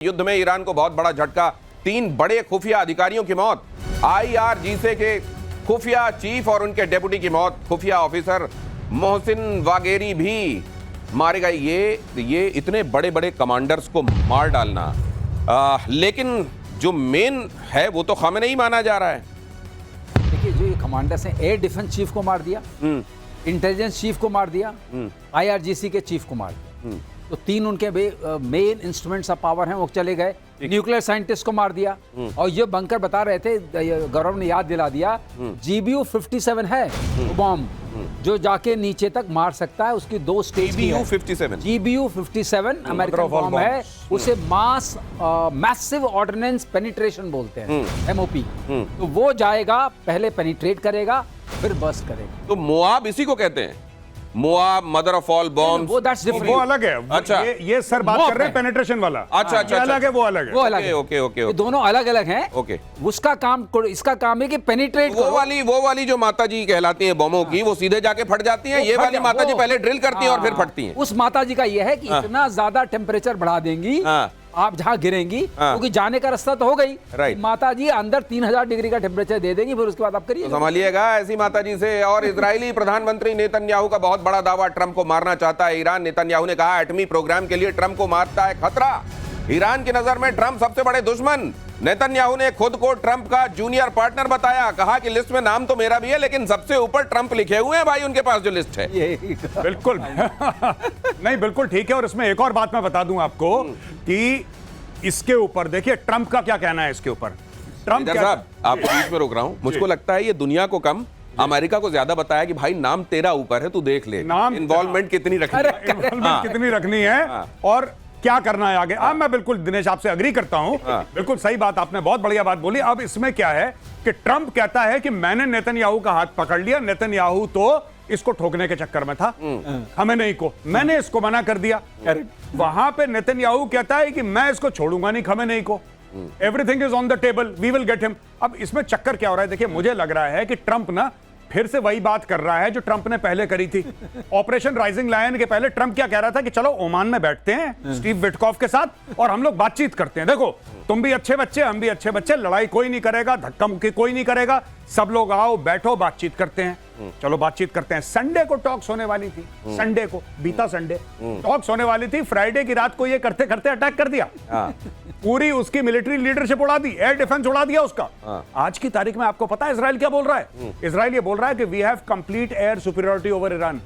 युद्ध में ईरान को बहुत बड़ा झटका, 3 बड़े खुफिया अधिकारियों की मौत, IRGC के खुफिया चीफ और उनके डेप्यूटी की मौत, खुफिया ऑफिसर मोहसिन वागेरी भी मारे गए। ये इतने बड़े बड़े कमांडर्स को मार डालना, लेकिन जो मेन है वो तो खामेनेई माना जा रहा है। देखिए, जो ये कमांडर्स हैं, एयर डिफेंस चीफ को मार दिया, इंटेलिजेंस चीफ को मार दिया, IRGC के चीफ को मार दिया। तो 3 उनके मेन इंस्ट्रूमेंट्स ऑफ पावर हैं, वो चले गए। न्यूक्लियर साइंटिस्ट को मार दिया। और ये बंकर बता रहे थे, गौरव ने याद दिला दिया, GBU 57 है बॉम्ब जो जाके नीचे तक मार सकता है। उसकी 2 स्टेज की है। GBU 57 अमेरिकन बॉम्ब है, उसे मैसिव ऑर्डिनेंस पेनिट्रेशन बोलते हैं, MOP। तो वो जाएगा, पहले पेनिट्रेट करेगा, फिर बस्ट करेगा। तो मोआब इसी को कहते हैं, Moab, mother of all bombs. वो अलग है। अच्छा, ये सर बात कर रहे हैं पेनिट्रेशन वाला। अच्छा, अलग है, वो अलग है। वो अलग है। ओके। दोनों अलग अलग हैं। ओके। उसका काम, इसका काम है कि पेनिट्रेट। वो वाली जो माताजी कहलाती हैं बमों की, वो सीधे जाके फट जाती हैं। ये वाली माताजी पहले ड्रिल करती हैं और फिर फटती हैं। उस माताजी का ये है कि इतना ज्यादा टेम्परेचर बढ़ा देंगी, आप जहां गिरेंगी, क्योंकि जाने का रास्ता तो हो गई, राइट। माता जी अंदर 3000 डिग्री का टेम्परेचर दे देंगी, फिर उसके बाद आप करिए। तो संभालिएगा ऐसी माता जी से। और इजरायली प्रधानमंत्री नेतन्याहू का बहुत बड़ा दावा, ट्रंप को मारना चाहता है ईरान। नेतन्याहू ने कहा, एटमी प्रोग्राम के लिए ट्रंप को मारता है खतरा। ईरान की नजर में ट्रंप सबसे बड़े दुश्मन। नेतन्याहू ने खुद को ट्रंप का जूनियर पार्टनर बताया, कहा कि लिस्ट में नाम तो मेरा भी है, लेकिन सबसे ऊपर ट्रंप लिखे हुए हैं भाई उनके पास जो लिस्ट है। बिल्कुल नहीं, बिल्कुल ठीक है। और इसमें एक और बात मैं बता दूं आपको कि इसके ऊपर देखिए ट्रंप का क्या कहना है इसके ऊपर। ट्रंप साहब, आपको बीच में रोक रहा हूं, मुझको लगता है ये दुनिया को कम, अमेरिका को ज्यादा बताया कि भाई नाम तेरा ऊपर है, तू देख ले नाम इन्वॉल्वमेंट कितनी रखनी है और क्या करना है आगे। अब मैं बिल्कुल दिनेश आपसे अग्री करता हूं, बिल्कुल सही बात, आपने बहुत बढ़िया बात बोली। अब इसमें क्या है कि ट्रंप कहता है कि मैंने नेतन्याहू का हाथ पकड़ लिया, नेतन्याहू तो इसको ठोकने के चक्कर में था, खमेनेई को, मैंने इसको मना कर दिया। वहां पे नेतन्याहू कहता है कि मैं इसको छोड़ूंगा नहीं, खमेनेई को, everything is on the table, we will get him. अब इसमें चक्कर क्या हो रहा है, देखिए मुझे लग रहा है कि ट्रंप ना फिर से वही बात कर रहा है जो ट्रंप ने पहले करी थी। ऑपरेशन राइजिंग लायन के पहले ट्रंप क्या कह रहा था कि चलो ओमान में बैठते हैं स्टीव विटकॉफ के साथ और हम लोग बातचीत करते हैं। देखो, तुम भी अच्छे बच्चे, हम भी अच्छे बच्चे, लड़ाई कोई नहीं करेगा, धक्का मुक्की कोई नहीं करेगा, सब लोग आओ बैठो, बातचीत करते हैं। चलो बातचीत करते हैं। संडे को टॉक्स होने वाली थी, संडे को, बीता संडे टॉक्स होने वाली थी। फ्राइडे की रात को ये करते करते अटैक कर दिया, पूरी उसकी मिलिट्री लीडरशिप उड़ा दी, एयर डिफेंस उड़ा दिया उसका। आज की तारीख में आपको पता है इजराइल क्या बोल रहा है? इजराइल ये बोल रहा है कि we have complete air superiority over Iran.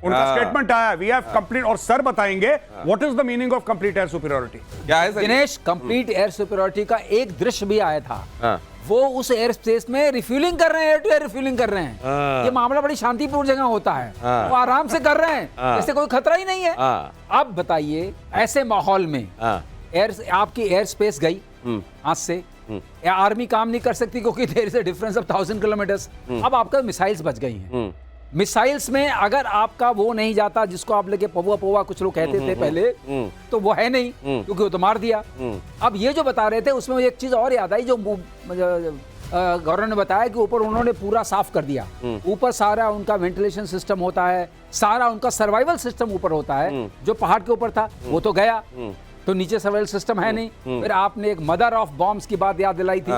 उनका स्टेटमेंट आया, वी हैव कंप्लीट, और सर बताएंगे what is the meaning of complete air superiority. क्या है दिनेश? कंप्लीट एयर सुपीरियरिटी का एक दृश्य भी आया था, वो उस एयर स्पेस में रिफ्यूलिंग कर रहे हैं, एयर टू एयर रिफ्यूलिंग कर रहे हैं। ये मामला बड़ी शांतिपूर्ण जगह होता है, वो आराम से कर रहे हैं, जैसे कोई खतरा ही नहीं है। अब बताइए, ऐसे माहौल में आपकी एयर स्पेस गई हाथ से, आर्मी काम नहीं कर सकती क्योंकि there is a difference of 1000 kilometres. अब आपका मिसाइल्स बच गई हैं। मिसाइल्स में अगर आपका वो नहीं जाता, जिसको आप लेके पौवा कुछ लोग कहते थे पहले, तो वो है नहीं, क्योंकि वो तो मार दिया। अब ये जो बता रहे थे, उसमें एक चीज और याद आई, जो गौरव ने बताया कि ऊपर उन्होंने पूरा साफ कर दिया। ऊपर सारा उनका वेंटिलेशन सिस्टम होता है, सारा उनका सर्वाइवल सिस्टम ऊपर होता है। जो पहाड़ के ऊपर था वो तो गया, तो नीचे सर्वाइवल सिस्टम है नहीं। फिर आपने एक मदर ऑफ बॉम्ब्स की बात याद दिलाई थी,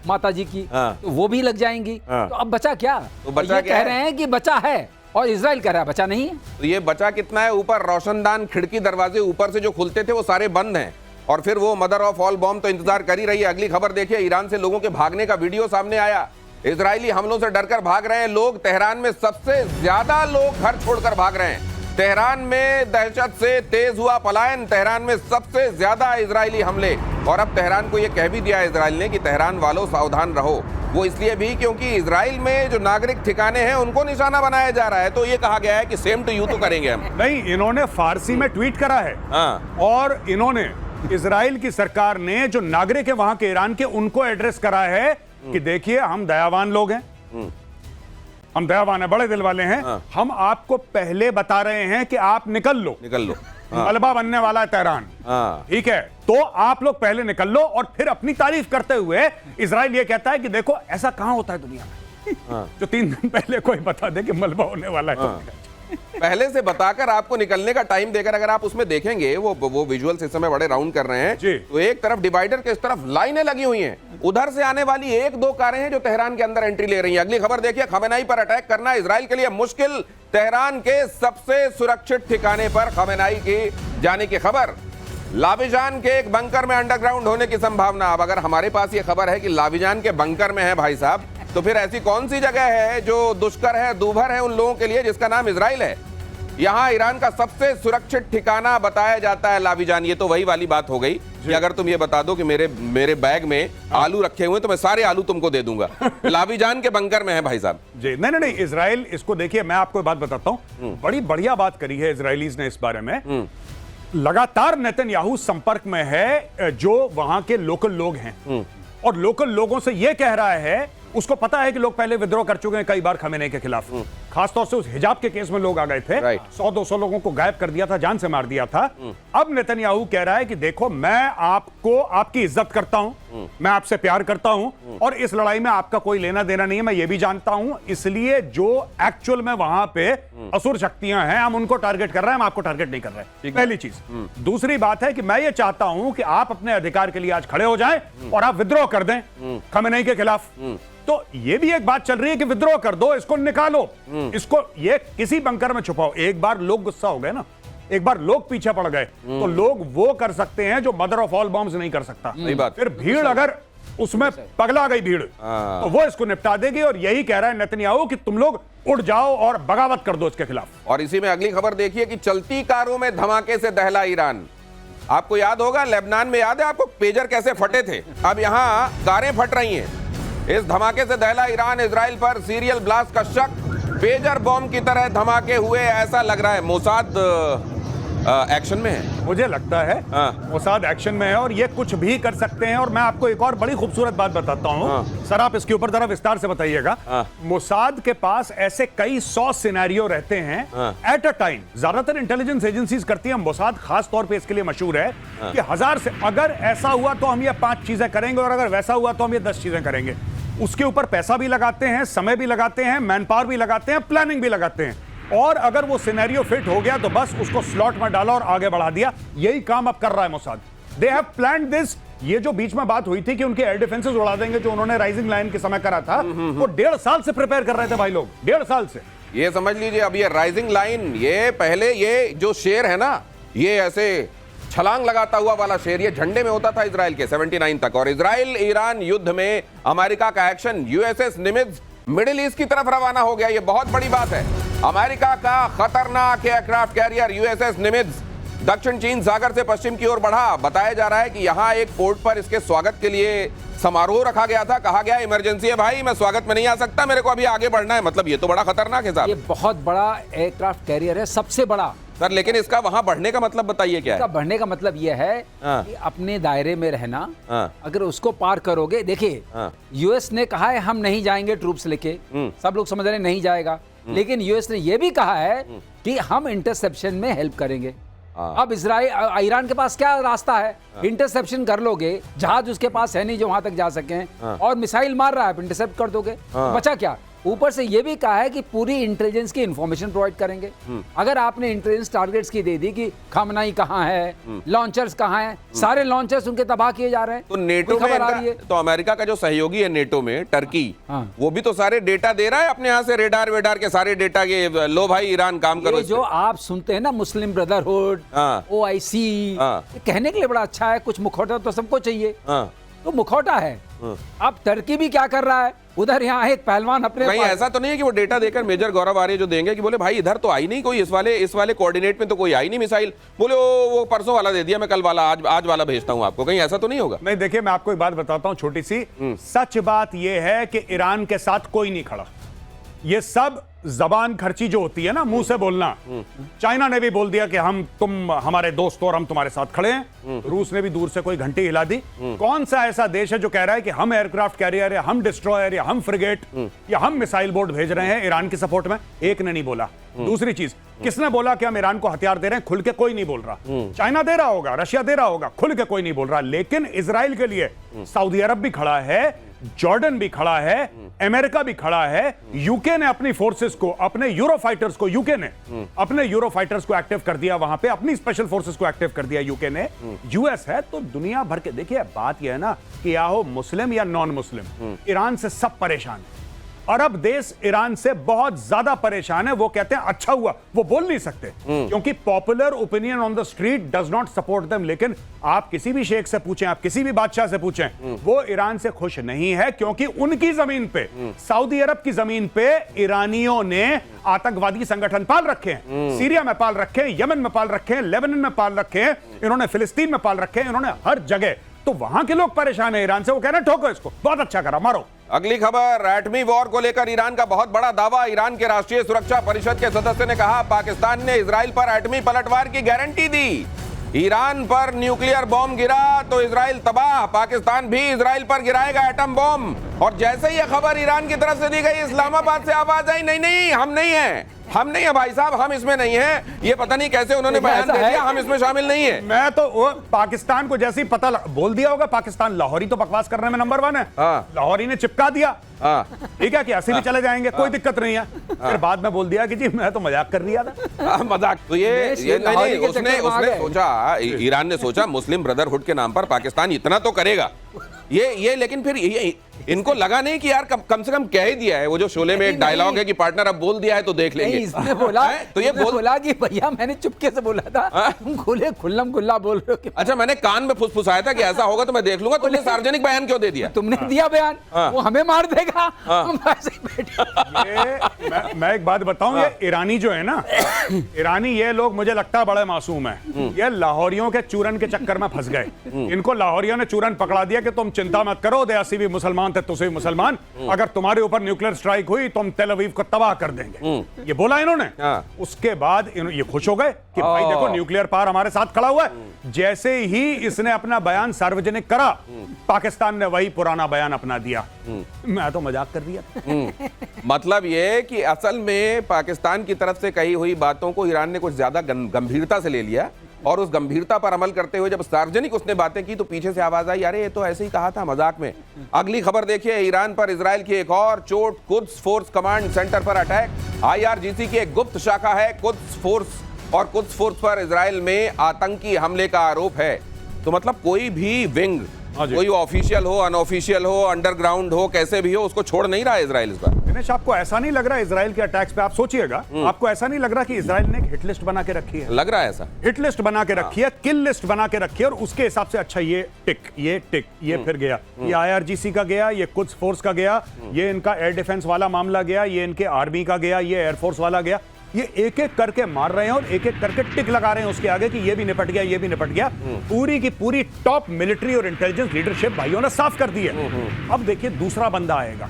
माता जी की, तो वो भी लग जाएंगी। तो अब बचा क्या? तो बचा ये क्या कह रहे हैं कि बचा है, और इजराइल कह रहा है बचा नहीं है। तो ये बचा कितना है? ऊपर रोशनदान, खिड़की, दरवाजे ऊपर से जो खुलते थे वो सारे बंद हैं, और फिर वो मदर ऑफ ऑल बॉम्ब तो इंतजार कर ही रही है। अगली खबर देखिए, ईरान से लोगों के भागने का वीडियो सामने आया। इजरायली हमलों से डरकर भाग रहे हैं लोग। तेहरान में सबसे ज्यादा लोग घर छोड़कर भाग रहे हैं। तेहरान में दहशत से तेज हुआ पलायन, तेहरान में सबसे ज्यादा इजरायली हमले। और अब तेहरान को यह कह भी दिया इजराइल ने कि तेहरान वालों सावधान रहो। वो इसलिए भी क्योंकि इजराइल में जो नागरिक ठिकाने हैं उनको निशाना बनाया जा रहा है। तो ये कहा गया है कि सेम टू यू तो करेंगे हम। नहीं, इन्होंने फारसी में ट्वीट करा है, और इन्होंने इजराइल की सरकार ने जो नागरिक है वहां के, ईरान के, उनको एड्रेस करा है कि देखिए हम दयावान लोग हैं, हम दयावान है, बड़े दिल वाले हैं। हम आपको पहले बता रहे हैं कि आप निकल लो। मलबा बनने वाला है तेहरान, ठीक है, तो आप लोग पहले निकल लो। और फिर अपनी तारीफ करते हुए इजराइल ये कहता है कि देखो ऐसा कहां होता है दुनिया में जो 3 दिन पहले कोई बता दे कि मलबा होने वाला है। पहले से बताकर आपको निकलने का टाइम देकर, अगर आप उसमें देखेंगे वो विजुअल्स इस समय बड़े राउंड कर रहे हैं, तो एक तरफ डिवाइडर के इस तरफ लाइनें लगी हुई हैं, उधर से आने वाली 1-2 कारें हैं जो तेहरान के अंदर एंट्री ले रही हैं। अगली खबर देखिए, खमेनाई पर अटैक करना इजराइल के लिए मुश्किल, तेहरान के सबसे सुरक्षित ठिकाने पर खमेनाई की जाने की खबर। लाविजान के एक बंकर में अंडरग्राउंड होने की संभावना। अब अगर हमारे पास ये खबर है कि लाविजान के बंकर में है भाई साहब, तो फिर ऐसी कौन सी जगह है जो दुष्कर है, दूभर है उन लोगों के लिए, जिसका नाम इजराइल है। यहां ईरान का सबसे सुरक्षित ठिकाना बताया जाता है लाविजान। ये तो वही वाली बात हो गई कि अगर तुम ये बता दो कि मेरे बैग में आलू रखे हुए तो मैं सारे आलू तुमको दे दूंगा। लाविजान के बंकर में है भाई साहब जी। नहीं, इजराइल, इसको देखिए, मैं आपको बात बताता हूं, बड़ी बढ़िया बात करी है इजरायलीज ने इस बारे में। लगातार नेतन्याहू संपर्क में है जो वहां के लोकल लोग हैं, और लोकल लोगों से यह कह रहा है, उसको पता है कि लोग पहले विद्रोह कर चुके हैं कई बार खमेनेई के खिलाफ, खासतौर से उस हिजाब के केस में लोग आ गए थे, 100-200 लोगों को गायब कर दिया था, जान से मार दिया था। अब नेतन्याहू कह रहा है कि देखो, मैं आपको, आपकी इज्जत करता हूं, मैं आपसे प्यार करता हूं, और इस लड़ाई में आपका कोई लेना देना नहीं है, मैं ये भी जानता हूं, इसलिए जो एक्चुअल में वहां पे असुर शक्तियां हैं, हम उनको टारगेट कर रहे हैं, हम आपको टारगेट नहीं कर रहे। पहली चीज। दूसरी बात है कि मैं ये चाहता हूं कि आप अपने अधिकार के लिए आज खड़े हो जाएं और आप विद्रोह कर दें खमेनेई के खिलाफ। तो ये भी एक बात चल रही है कि विद्रोह कर दो, इसको निकालो, इसको ये किसी बंकर में छुपाओ। एक बार लोग गुस्सा हो गए ना, एक बार लोग पीछे पड़ गए, तो लोग वो कर सकते हैं जो मदर ऑफ ऑल बॉम्ब्स नहीं कर सकता। फिर भीड़, अगर उसमें पगला गई भीड़, तो वो इसको निपटा देगी। और यही कह रहा है नेतन्याहू कि तुम लोग उठ जाओ और बगावत कर दो इसके खिलाफ। और इसी में अगली खबर देखिए कि चलती कारों में धमाके से दहला ईरान। आपको याद होगा लेबनान में, याद है आपको पेजर कैसे फटे थे, अब यहां कारें फट रही हैं। इस धमाके से दहला ईरान। इजराइल पर सीरियल ब्लास्ट का शक, पेजर बॉम्ब की तरह धमाके हुए, ऐसा लग रहा है मोसाद एक्शन में है। मुझे लगता है मोसाद एक्शन में है और ये कुछ भी कर सकते हैं। और मैं आपको एक और बड़ी खूबसूरत बात बताता हूं, सर आप इसके ऊपर जरा विस्तार से बताइएगा। मोसाद के पास ऐसे कई 100 सिनेरियो रहते हैं एट अ टाइम। ज्यादातर इंटेलिजेंस एजेंसीज करती है, मोसाद खास तौर पे इसके लिए मशहूर है कि 1000 से, अगर ऐसा हुआ तो हम ये 5 चीजें करेंगे, और अगर वैसा हुआ तो हम ये 10 चीजें करेंगे। उसके ऊपर पैसा भी लगाते हैं, समय भी लगाते हैं, मैन पावर भी लगाते हैं, प्लानिंग भी लगाते हैं। और अगर वो सिनेरियो फिट हो गया तो बस उसको स्लॉट में डाला और आगे बढ़ा दिया। यही काम अब कर रहा है Mossad. They have planned this. ये जो बीच में बात हुई थी कि उनके एयर डिफेंसेस उड़ा देंगे, जो उन्होंने राइजिंग लाइन के समय करा था, वो 1.5 साल से प्रिपेयर कर रहे थे भाई लोग, 1.5 साल से। ये समझ लीजिए, अब ये राइजिंग लाइन, ये पहले ये जो शेर है ना, ये ऐसे छलांग लगाता हुआ वाला शेर, ये झंडे में होता था इजराइल के 79 तक। और इजराइल ईरान युद्ध में अमेरिका का एक्शन, यूएसएस निमित्ज मिडिल ईस्ट की तरफ रवाना हो गया। ये बहुत बड़ी बात है। अमेरिका का खतरनाक एयरक्राफ्ट कैरियर यूएसएस निमित्ज दक्षिण चीन सागर से पश्चिम की ओर बढ़ा। बताया जा रहा है कि यहां एक पोर्ट पर इसके स्वागत के लिए समारोह रखा गया था। कहा गया इमरजेंसी है भाई, मैं स्वागत में नहीं आ सकता, मेरे को अभी आगे बढ़ना है। मतलब ये तो बड़ा खतरनाक है साहब। ये बहुत बड़ा एयरक्राफ्ट कैरियर है, सबसे बड़ा सर। लेकिन इसका वहां बढ़ने का मतलब बताइए क्या है? इसका बढ़ने का मतलब यह है कि अपने दायरे में रहना। अगर उसको पार करोगे, देखिए यूएस ने कहा है हम नहीं जाएंगे ट्रूप्स लेके, सब लोग समझ रहे हैं नहीं जाएगा, लेकिन यूएस ने यह भी कहा है कि हम इंटरसेप्शन में हेल्प करेंगे। अब ईरान के पास क्या रास्ता है? इंटरसेप्शन कर लोगे, जहाज उसके पास है नहीं जो वहां तक जा सके, और मिसाइल मार रहा है, इंटरसेप्ट कर दोगे, बचा क्या? ऊपर से ये भी कहा है कि पूरी इंटेलिजेंस की इंफॉर्मेशन प्रोवाइड करेंगे। अगर आपने इंटेलिजेंस टारगेट्स की दे दी कि खमेनाई कहां है, लॉन्चर्स कहां हैं, सारे लॉन्चर्स उनके तबाह किए जा रहे हैं। तो नेटो में आ रही है। तो अमेरिका का जो सहयोगी है नेटो में, टर्की, वो भी तो सारे डेटा दे रहा है अपने यहां से, रेडार वेडार के सारे डेटा के, लो भाई ईरान काम करो। जो आप सुनते हैं ना, मुस्लिम ब्रदरहुड, OIC, कहने के लिए बड़ा अच्छा है, कुछ मुखौटा तो सबको चाहिए, तो मुखौटा है। अब टर्की भी क्या कर रहा है, उधर यहाँ एक पहलवान अपने, कहीं ऐसा तो नहीं है कि वो डेटा देकर मेजर गौरव आर्य जो देंगे कि बोले भाई इधर तो आई नहीं कोई, इस वाले कोऑर्डिनेट में तो कोई आई नहीं मिसाइल, बोले वो परसों वाला दे दिया, मैं कल वाला आज वाला भेजता हूं आपको। कहीं ऐसा तो नहीं होगा? नहीं, देखिए मैं आपको एक बात बताता हूं छोटी सी। सच बात यह है कि ईरान के साथ कोई नहीं खड़ा। ये सब जबान खर्ची जो होती है ना, मुंह से बोलना। चाइना ने भी बोल दिया कि तुम हमारे दोस्त हो और हम तुम्हारे साथ खड़े हैं। रूस ने भी दूर से कोई घंटी हिला दी। कौन सा ऐसा देश है जो कह रहा है कि हम एयरक्राफ्ट कैरियर या हम डिस्ट्रॉयर या हम फ्रिगेट या हम मिसाइल बोट भेज रहे हैं ईरान की सपोर्ट में? एक ने नहीं बोला। दूसरी चीज, किसने बोला कि हम ईरान को हथियार दे रहे हैं? खुल के कोई नहीं बोल रहा। चाइना दे रहा होगा, रशिया दे रहा होगा, खुल के कोई नहीं बोल रहा। लेकिन इजराइल के लिए सऊदी अरब भी खड़ा है जॉर्डन भी खड़ा है, अमेरिका भी खड़ा है, यूके ने अपनी फोर्सेस को, अपने यूरो फाइटर्स को, यूके ने अपने यूरो फाइटर्स को एक्टिव कर दिया, वहां पे अपनी स्पेशल फोर्सेस को एक्टिव कर दिया यूके ने। यूएस है तो दुनिया भर के, देखिए बात यह है ना कि या हो मुस्लिम या नॉन मुस्लिम, ईरान से सब परेशान है। अरब देश ईरान से बहुत ज्यादा परेशान है। वो कहते हैं अच्छा हुआ, वो बोल नहीं सकते क्योंकि popular opinion on the street does not support them. लेकिन आप किसी भी शेख से पूछें, आप किसी भी बादशाह से पूछें, वो ईरान से खुश नहीं है क्योंकि उनकी जमीन पे, सऊदी अरब की जमीन पे ईरानियों ने आतंकवादी संगठन पाल रखे हैं। सीरिया में पाल रखे हैं, यमन में पाल रखे हैं, लेबनान में पाल रखे हैं, इन्होंने फिलिस्तीन में पाल रखे हैं, इन्होंने हर जगह। तो वहां के लोग परेशान है ईरान से, वो कह रहे हैं ठोको इसको, बहुत अच्छा करा, मारो। अगली खबर, एटमी वॉर को लेकर ईरान का बहुत बड़ा दावा। ईरान के राष्ट्रीय सुरक्षा परिषद के सदस्य ने कहा पाकिस्तान ने इजराइल पर एटमी पलटवार की गारंटी दी। ईरान पर न्यूक्लियर बॉम्ब गिरा तो इजराइल तबाह, पाकिस्तान भी इजराइल पर गिराएगा एटम बॉम्ब। और जैसे ही यह खबर ईरान की तरफ से दी गई, इस्लामाबाद से आवाज आई, नहीं नहीं हम नहीं हैं, हम नहीं है भाई साहब, हम इसमें नहीं है। ये पता नहीं कैसे उन्होंने बयान दे दिया, हम इसमें शामिल नहीं है। मैं तो वो पाकिस्तान को जैसे ही पता बोल दिया होगा, पाकिस्तान लाहौरी तो बकवास करने में नंबर 1 है। लाहौरी ने चिपका दिया, ठीक है कि ऐसे भी चले जाएंगे, कोई दिक्कत नहीं है। फिर बाद में बोल दिया कि जी मैं तो मजाक कर रहा था। मजाक तो ये नहीं, उसने सोचा, ईरान ने सोचा मुस्लिम ब्रदरहुड के नाम पर पाकिस्तान इतना तो करेगा ये लेकिन फिर इनको लगा नहीं कि यार कम से कम कह ही दिया है। वो जो शोले में एक डायलॉग है कि पार्टनर अब बोल दिया है तो देख लेंगे। इसने बोला तो ये बोला कि भैया मैंने चुपके से बोला था, तुम खुले खुल्लम खुल्ला बोल रहे हो। अच्छा, मैंने कान में फुसफुसाया था कि ऐसा होगा तो मैं देख लूंगा, तुमने सार्वजनिक बयान क्यों दे दिया? तुमने दिया बयान, वो हमें मार देगा, हम ऐसे ही बैठे। मैं एक बात बताऊं, ये ईरानी जो है ना, ईरानी ये लोग मुझे लगता है बड़े मासूम है। ये लाहौरियों के चूरन के चक्कर में फंस गए। इनको लाहौरियों ने चूरन पकड़ा दिया कि तुम चिंता मत करो, देसी भी मुसलमान थे, तुसे भी मुसलमान, अगर तुम्हारे ऊपर न्यूक्लियर स्ट्राइक हुई तो हम तेल अवीव को तबाह कर देंगे। ये बोला इन्होंने। उसके बाद ये खुश हो गए कि भाई देखो न्यूक्लियर पावर हमारे साथ खड़ा हुआ है। जैसे ही इसने अपना बयान सार्वजनिक करा, पाकिस्तान ने वही पुराना बयान अपना दिया। मैं तो मजाक कर दिया। मतलब ये कि असल में पाकिस्तान की तरफ से कही हुई बातों को ईरान ने कुछ ज्यादा गंभीरता से ले लिया और उस गंभीरता पर अमल करते हुए जब सार्वजनिक उसने बातें की तो पीछे से आवाज आई, अरे ये तो ऐसे ही कहा था मजाक में। अगली खबर देखिए, ईरान पर इजराइल की एक और चोट, कुद्स फोर्स कमांड सेंटर पर अटैक। आईआरजीसी की एक गुप्त शाखा है कुद्स फोर्स, और कुद्स फोर्स पर इजराइल में आतंकी हमले का आरोप है। तो मतलब कोई भी विंग, कोई ऑफिशियल हो, अनऑफिशियल हो, अंडरग्राउंड हो, कैसे भी हो, उसको छोड़ नहीं रहा है इजराइल इस बार। दिनेश, आपको ऐसा नहीं लग रहा इजराइल के अटैक्स पे, आप सोचिएगा, आपको ऐसा नहीं लग रहा कि इजराइल ने एक हिट लिस्ट बना के रखी है? लग रहा है ऐसा। हिट लिस्ट बना के रखी है, किल लिस्ट बना के रखी है, और उसके हिसाब से अच्छा ये टिक, ये फिर गया, ये आईआरजीसी का गया, ये कुद्स फोर्स का गया, ये इनका एयर डिफेंस वाला मामला गया, ये इनके आर्मी का गया, ये एयरफोर्स वाला गया। ये एक एक करके मार रहे हैं और एक एक करके टिक लगा रहे हैं उसके आगे कि ये भी निपट गया, ये भी निपट गया। पूरी की पूरी टॉप मिलिट्री और इंटेलिजेंस लीडरशिप भाइयों ने साफ कर दी है। अब देखिए दूसरा बंदा आएगा,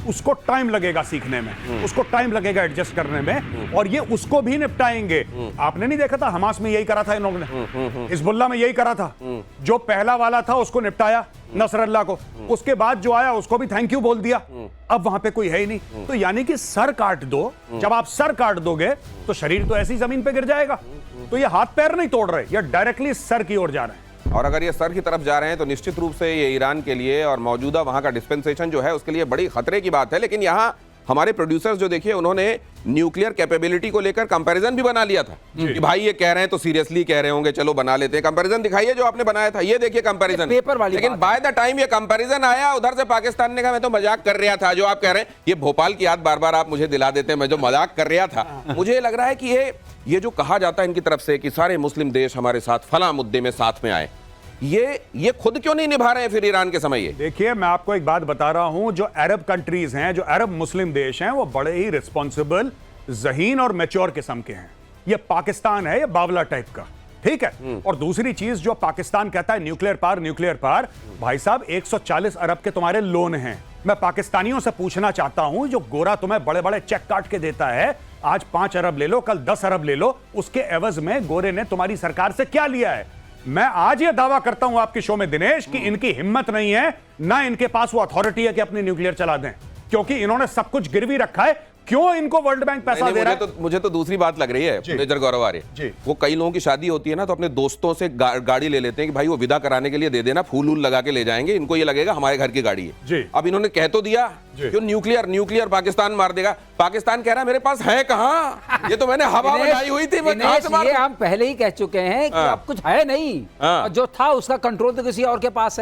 उसको टाइम लगेगा सीखने में, उसको टाइम लगेगा एडजस्ट करने में, और ये उसको भी निपटाएंगे। आपने नहीं देखा था हमास में यही करा था इन लोगों ने, हिजबुल्लाह में यही करा था। जो पहला वाला था उसको निपटाया, नसरल्लाह को, उसके बाद जो आया उसको भी थैंक यू बोल दिया। अब वहां पे कोई है ही नहीं। तो यानी कि सर काट दो, जब आप सर काट दोगे तो शरीर तो ऐसी जमीन पे गिर जाएगा। तो ये हाथ पैर नहीं तोड़ रहे, ये डायरेक्टली सर की ओर जा रहे हैं। और अगर ये सर की तरफ जा रहे हैं तो निश्चित रूप से ये ईरान के लिए और मौजूदा वहां का डिस्पेंसेशन जो है उसके लिए बड़ी खतरे की बात है। लेकिन यहां हमारे प्रोड्यूसर्स जो देखिए, उन्होंने न्यूक्लियर कैपेबिलिटी को लेकर कंपैरिजन भी बना लिया था कि भाई ये कह रहे हैं तो सीरियसली कह रहे होंगे, चलो बना लेते हैं। कंपैरिजन दिखाइए जो आपने बनाया था, ये देखिए कंपैरिजन पेपर वाली। लेकिन बाय द टाइम ये कंपैरिजन आया, उधर से पाकिस्तान ने कहा मैं तो मजाक कर रहा था। जो आप कह रहे हैं, ये भोपाल की याद बार बार आप मुझे दिला देते हैं, मैं जो मजाक कर रहा था। मुझे लग रहा है कि ये जो कहा जाता है इनकी तरफ से कि सारे मुस्लिम देश हमारे साथ फला मुद्दे में साथ में आए, ये खुद क्यों नहीं निभा रहे हैं फिर ईरान के समय? ये देखिए, मैं आपको एक बात बता रहा हूं, जो अरब कंट्रीज हैं, जो अरब मुस्लिम देश हैं, वो बड़े ही रिस्पॉन्सिबल, ज़हीन और मैच्योर किस्म के हैं। ये पाकिस्तान है, ये बावला टाइप का, ठीक है। और दूसरी चीज, जो पाकिस्तान कहता है न्यूक्लियर पावर, भाई साहब 140 अरब के तुम्हारे लोन हैं। मैं पाकिस्तानियों से पूछना चाहता हूं, जो गोरा तुम्हें बड़े बड़े चेक काट के देता है, आज 5 अरब ले लो, कल 10 अरब ले लो, उसके एवज में गोरे ने तुम्हारी सरकार से क्या लिया है? मैं आज ये दावा करता हूं आपके शो में दिनेश कि इनकी हिम्मत नहीं है, ना इनके पास वो अथॉरिटी है कि अपनी न्यूक्लियर चला दें, क्योंकि इन्होंने सब कुछ गिरवी रखा है। क्यों इनको वर्ल्ड बैंक पैसा दे रहा है? मुझे तो दूसरी बात लग रही है मेजर गौरव आर्य। वो कई लोगों की शादी होती है ना, तो अपने दोस्तों से गाड़ी ले लेते हैं कि भाई वो विदा कराने के लिए दे देना, फूल वूल लगा के ले जाएंगे, इनको ये लगेगा हमारे घर की गाड़ी है। अब इन्होंने कह तो दिया क्यों न्यूक्लियर पाकिस्तान मार देगा। पाकिस्तान कह रहा है मेरे पास है कहां, ये तो मैंने हवा बनाई हुई थी। ये हम पहले ही कह चुके हैं कि अब कुछ है नहीं, जो था उसका कंट्रोल तो किसी और के पास है।